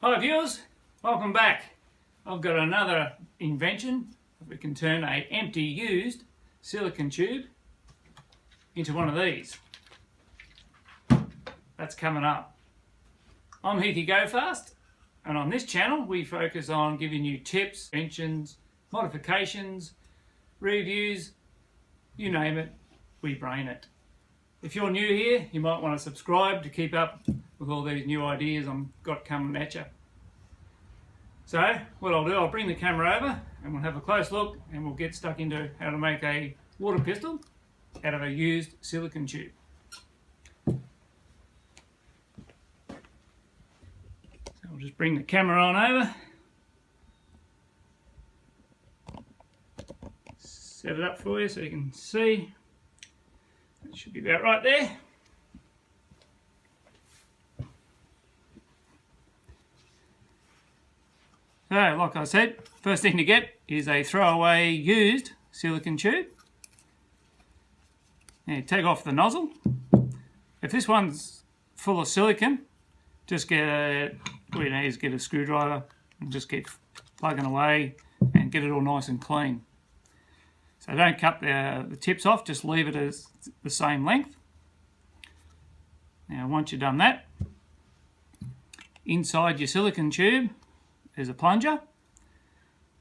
Hi viewers, welcome back. I've got another invention. We can turn an empty used silicone tube into one of these. That's coming up. I'm Heathy Go Fast, and on this channel we focus on giving you tips, inventions, modifications, reviews, you name it, we brain it. If you're new here, you might want to subscribe to keep up with all these new ideas I've got coming at you. So what I'll do, I'll bring the camera over and we'll have a close look and we'll get stuck into how to make a water pistol out of a used silicone tube. So I'll just bring the camera on over, set it up for you so you can see. It should be about right there. So, like I said, first thing to get is a throwaway used silicone tube. Now, take off the nozzle. If this one's full of silicone, just all you need is get a screwdriver and just keep plugging away and get it all nice and clean. So don't cut the tips off, just leave it as the same length. Now once you've done that, inside your silicone tube there's a plunger.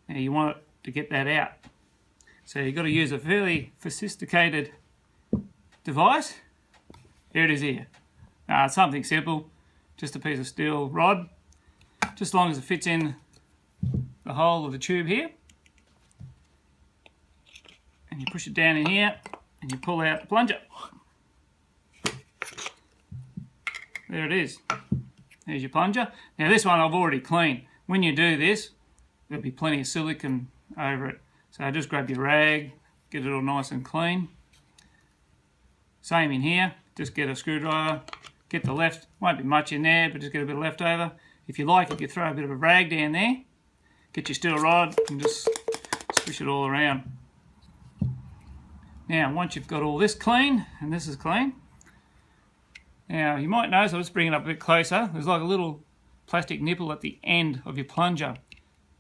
Now you want it to get that out. So you've got to use a fairly sophisticated device. Here it is here. It's something simple, just a piece of steel rod, just as long as it fits in the hole of the tube here. And you push it down in here and you pull out the plunger. There it is. There's your plunger. Now this one I've already cleaned. When you do this, there'll be plenty of silicone over it. So just grab your rag, get it all nice and clean. Same in here, just get a screwdriver, get the left, won't be much in there, but just get a bit of leftover. If you like, you can throw a bit of a rag down there, get your steel rod and just squish it all around. Now, once you've got all this clean, and this is clean, now you might notice, I'll just bring it up a bit closer, there's like a little plastic nipple at the end of your plunger.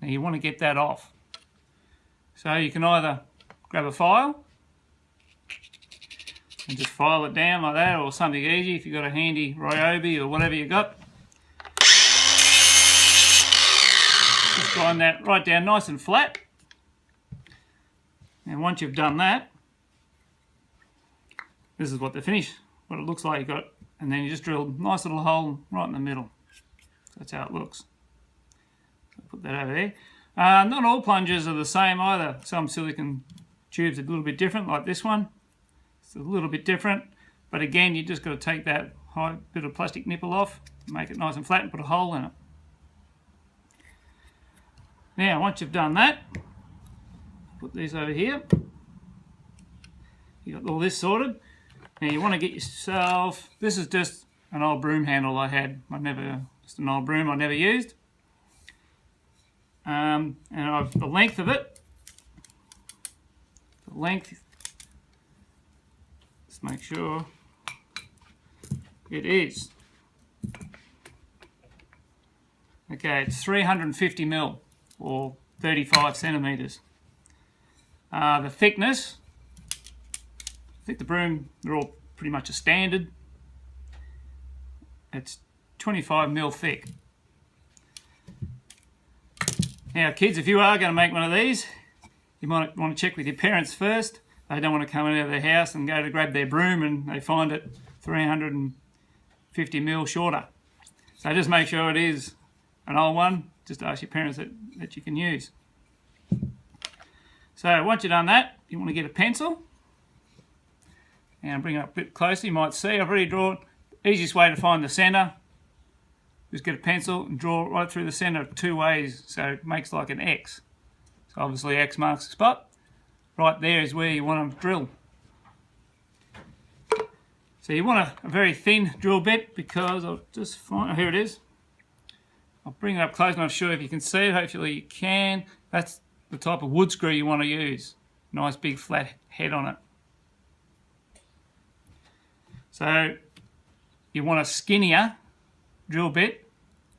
Now you want to get that off. So you can either grab a file and just file it down like that, or something easy if you've got a handy Ryobi or whatever you got. Just grind that right down nice and flat. And once you've done that, this is what it looks like you got, and then you just drill a nice little hole right in the middle. That's how it looks. I'll put that over there. Not all plungers are the same either. Some silicone tubes are a little bit different, like this one. It's a little bit different, but again, you just got to take that bit of plastic nipple off, make it nice and flat, and put a hole in it. Now, once you've done that, put these over here. You got all this sorted. Now you want to get yourself, this is just an old broom handle I had. Just an old broom I never used. And the length of it, let's make sure it is. Okay, it's 350 mil or 35 centimeters. The thickness, I think the broom, they're all pretty much a standard. It's 25 mil thick. Now kids, if you are going to make one of these, you might want to check with your parents first. They don't want to come out of their house and go to grab their broom and they find it 350 mil shorter. So just make sure it is an old one. Just ask your parents that you can use. So once you've done that, you want to get a pencil and bring it up a bit closer. You might see I've already drawn. Easiest way to find the centre, just get a pencil and draw right through the centre 2 ways, so it makes like an X. So obviously X marks the spot. Right there is where you want to drill. So you want a very thin drill bit, because I'll just find, oh, here it is. I'll bring it up close, not sure if you can see it, hopefully you can. That's the type of wood screw you want to use. Nice big flat head on it. So you want a skinnier drill bit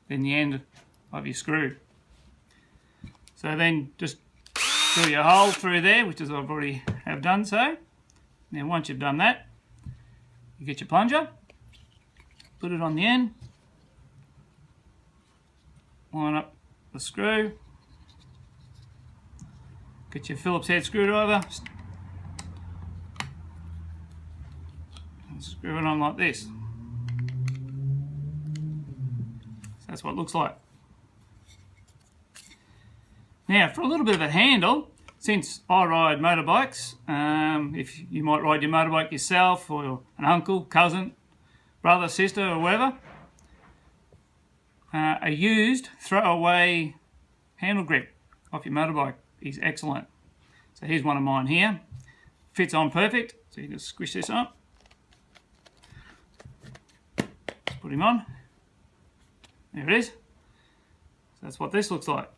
than the end of your screw. So then just drill your hole through there, which is I've already have done so. Now once you've done that, you get your plunger, put it on the end, line up the screw, get your Phillips head screwdriver, and screw it on like this. So that's what it looks like. Now for a little bit of a handle, since I ride motorbikes, if you might ride your motorbike yourself or an uncle, cousin, brother, sister or whatever, a used throwaway handle grip off your motorbike is excellent. So here's one of mine here. Fits on perfect, so you can squish this up. Just put him on. There it is. So that's what this looks like.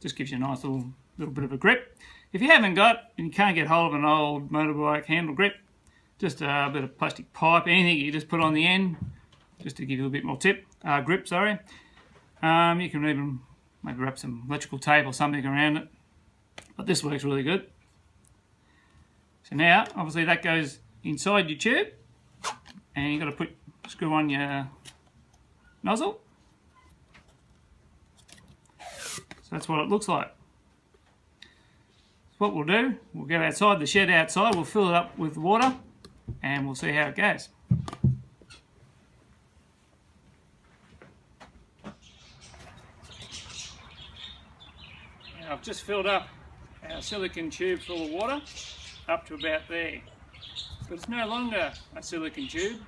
Just gives you a nice little bit of a grip. If you haven't got and you can't get hold of an old motorbike handle grip, just a bit of plastic pipe, anything you just put on the end, just to give you a bit more grip. Sorry. You can even maybe wrap some electrical tape or something around it, but this works really good. So now, obviously, that goes inside your tube, and you've got to screw on your nozzle. So that's what it looks like. What we'll do, we'll go outside the shed outside, we'll fill it up with water and we'll see how it goes. Now I've just filled up our silicone tube full of water up to about there. But it's no longer a silicone tube,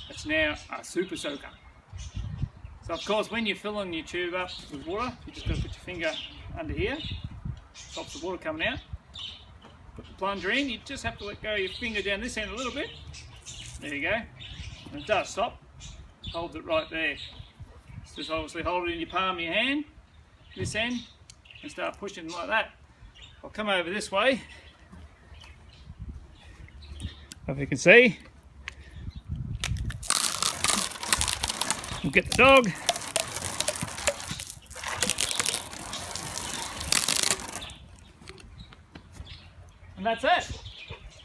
it's now a super soaker. So of course when you're filling your tube up with water, you just got to put your finger under here, stops the water coming out. Put the plunger in, you just have to let go your finger down this end a little bit. There you go. And it does stop. Hold it right there. Just obviously hold it in your palm of your hand, this end, and start pushing like that. I'll come over this way. If you can see. We'll get the dog. And that's it.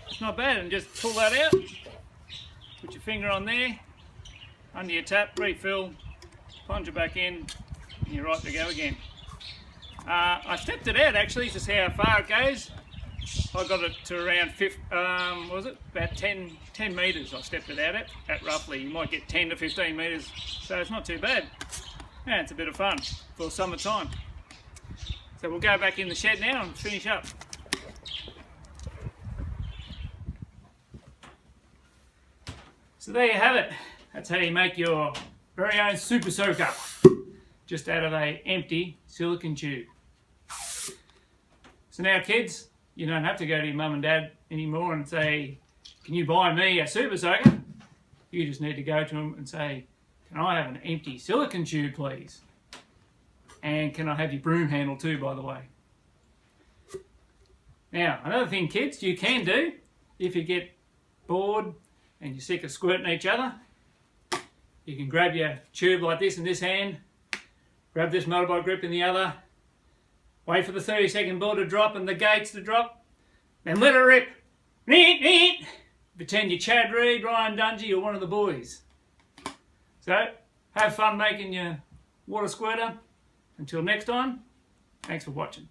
It's not bad. And just pull that out. Put your finger on there. Under your tap, refill, plunge it back in, and you're right to go again. I stepped it out actually to see how far it goes. I got it to around about 10 metres I stepped it out at roughly. You might get 10 to 15 metres, so it's not too bad. Yeah, it's a bit of fun for summertime. So we'll go back in the shed now and finish up. So there you have it. That's how you make your very own super soaker, just out of an empty silicone tube. So now kids, you don't have to go to your mum and dad anymore and say, can you buy me a super soaker? You just need to go to them and say, can I have an empty silicone tube please? And can I have your broom handle too, by the way? Now, another thing kids, you can do, if you get bored and you're sick of squirting each other, you can grab your tube like this in this hand, grab this motorbike grip in the other, wait for the 30-second ball to drop and the gates to drop, then let it rip. Pretend you're Chad Reed, Ryan Dungey or one of the boys. So, have fun making your water squirter. Until next time, thanks for watching.